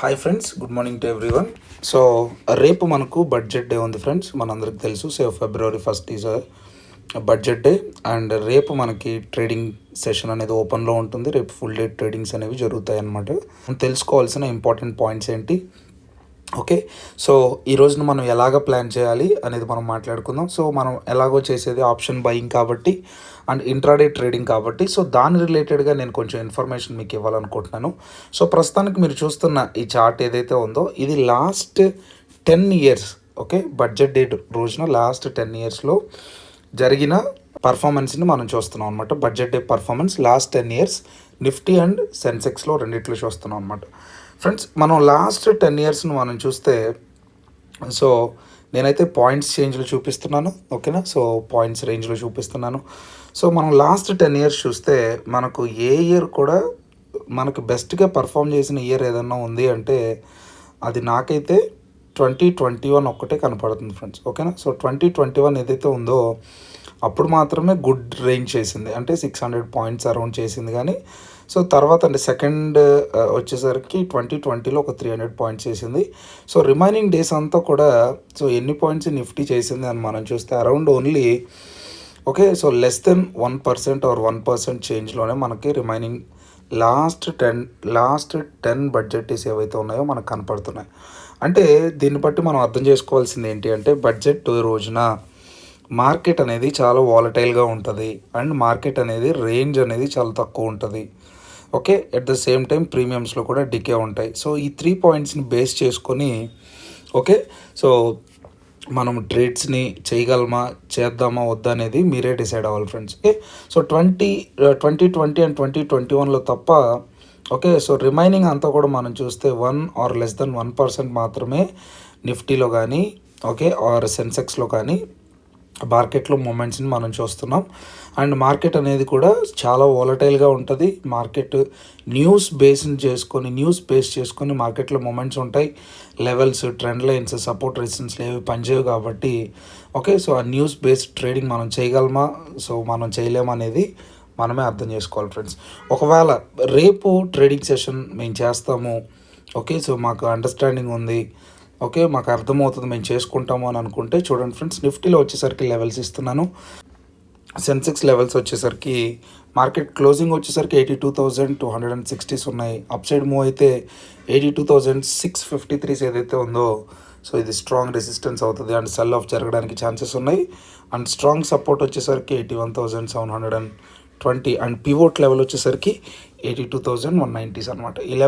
Hi friends, good morning to everyone. So రేపు మనకు budget day ఉంది ఫ్రెండ్స్, మనందరికి తెలుసు. So February 1st is budget day. And రేపు మనకి ట్రేడింగ్ సెషన్ అనేది ఓపెన్లో ఉంటుంది. రేపు ఫుల్ డే ట్రేడింగ్స్ అనేవి జరుగుతాయి అన్నమాట. తెలుసుకోవాల్సిన ఇంపార్టెంట్ పాయింట్స్ ఏంటి, ఓకే. సో ఈ రోజున మనం ఎలాగ ప్లాన్ చేయాలి అనేది మనం మాట్లాడుకుందాం. సో మనం ఎలాగో చేసేది ఆప్షన్ బయింగ్ కాబట్టి అండ్ ఇంట్రాడే ట్రేడింగ్ కాబట్టి, సో దాని రిలేటెడ్గా నేను కొంచెం ఇన్ఫర్మేషన్ మీకు ఇవ్వాలనుకుంటున్నాను. సో ప్రస్తుతానికి మీరు చూస్తున్న ఈ చార్ట్ ఏదైతే ఉందో ఇది last 10 years, okay, budget date రోజున లాస్ట్ 10 yearsలో జరిగిన పర్ఫార్మెన్స్ని మనం చూస్తున్నాం అనమాట. Budget day performance last 10 years Nifty and సెన్సెక్స్లో రెండిట్లో చూస్తున్నాం అనమాట. ఫ్రెండ్స్, మనం లాస్ట్ 10 yearsను మనం చూస్తే, సో నేనైతే పాయింట్స్ చేంజ్లో చూపిస్తున్నాను, ఓకేనా. సో పాయింట్స్ రేంజ్లో చూపిస్తున్నాను. సో మనం లాస్ట్ 10 years చూస్తే మనకు ఏ ఇయర్ కూడా మనకు బెస్ట్గా పర్ఫామ్ చేసిన ఇయర్ ఏదన్నా ఉంది అంటే అది నాకైతే 2021 ఒక్కటే కనపడుతుంది ఫ్రెండ్స్, ఓకేనా. సో 2021 ఏదైతే ఉందో అప్పుడు మాత్రమే గుడ్ రేంజ్ చేసింది, అంటే 600 points అరౌండ్ చేసింది. కానీ సో తర్వాత అంటే సెకండ్ వచ్చేసరికి 2020లో ఒక 300 points చేసింది. సో రిమైనింగ్ డేస్ అంతా కూడా సో ఎన్ని పాయింట్స్ నిఫ్టీ చేసింది అని మనం చూస్తే around only, okay, so less than 1% or 1% చేంజ్లోనే మనకి రిమైనింగ్ లాస్ట్ 10 బడ్జెట్ డేస్ ఏవైతే ఉన్నాయో మనకు కనపడుతున్నాయి. అంటే దీన్ని బట్టి మనం అర్థం చేసుకోవాల్సింది ఏంటి అంటే, బడ్జెట్ రోజున మార్కెట్ అనేది చాలా వాలటైల్గా ఉంటుంది అండ్ మార్కెట్ అనేది రేంజ్ అనేది చాలా తక్కువ ఉంటుంది, okay. At the same time ప్రీమియమ్స్లో కూడా డికే ఉంటాయి. సో ఈ 3 pointsని బేస్ చేసుకొని, ఓకే, సో మనం ట్రేడ్స్ని చేయగలమా, చేద్దామా వద్దా అనేది మీరే డిసైడ్ అవ్వాలి ఫ్రెండ్స్, ఓకే. సో 2020 అండ్ 2021లో తప్ప, ఓకే, సో రిమైనింగ్ అంతా కూడా మనం చూస్తే 1 ఆర్ లెస్ దెన్ 1% మాత్రమే నిఫ్టీలో కానీ, ఓకే, ఆర్ సెన్సెక్స్లో కానీ మార్కెట్లో మూమెంట్స్ని మనం చూస్తున్నాం. అండ్ మార్కెట్ అనేది కూడా చాలా వాలటైల్గా ఉంటుంది. మార్కెట్ న్యూస్ బేస్ చేసుకొని మార్కెట్లో మూమెంట్స్ ఉంటాయి. లెవెల్స్, ట్రెండ్ లైన్స్, సపోర్ట్ రెసిస్టెన్స్లు ఏవి పనిచేయవు కాబట్టి, ఓకే, సో ఆ న్యూస్ బేస్డ్ ట్రేడింగ్ మనం చేయగలమా, సో మనం చేయలేమా అనేది మనమే అర్థం చేసుకోవాలి ఫ్రెండ్స్. ఒకవేళ రేపు ట్రేడింగ్ సెషన్ మేము చేస్తాము, ఓకే, సో మాకు అండర్స్టాండింగ్ ఉంది, ఓకే, మాకు అర్థమవుతుంది, మేము చేసుకుంటాము అని అనుకుంటే చూడండి ఫ్రెండ్స్, నిఫ్టీలో వచ్చేసరికి లెవెల్స్ ఇస్తున్నాను. సెన్సెక్స్ లెవెల్స్ వచ్చేసరికి మార్కెట్ క్లోజింగ్ వచ్చేసరికి 82,260 ఉన్నాయి. అప్ సైడ్ మూవ్ అయితే 82,653 ఏదైతే ఉందో, సో ఇది స్ట్రాంగ్ రెసిస్టెన్స్ అవుతుంది అండ్ సెల్ ఆఫ్ జరగడానికి ఛాన్సెస్ ఉన్నాయి. అండ్ స్ట్రాంగ్ సపోర్ట్ వచ్చేసరికి 81,720 అండ్ పివోట్ లెవెల్ వచ్చేసరికి 82,190 అనమాట.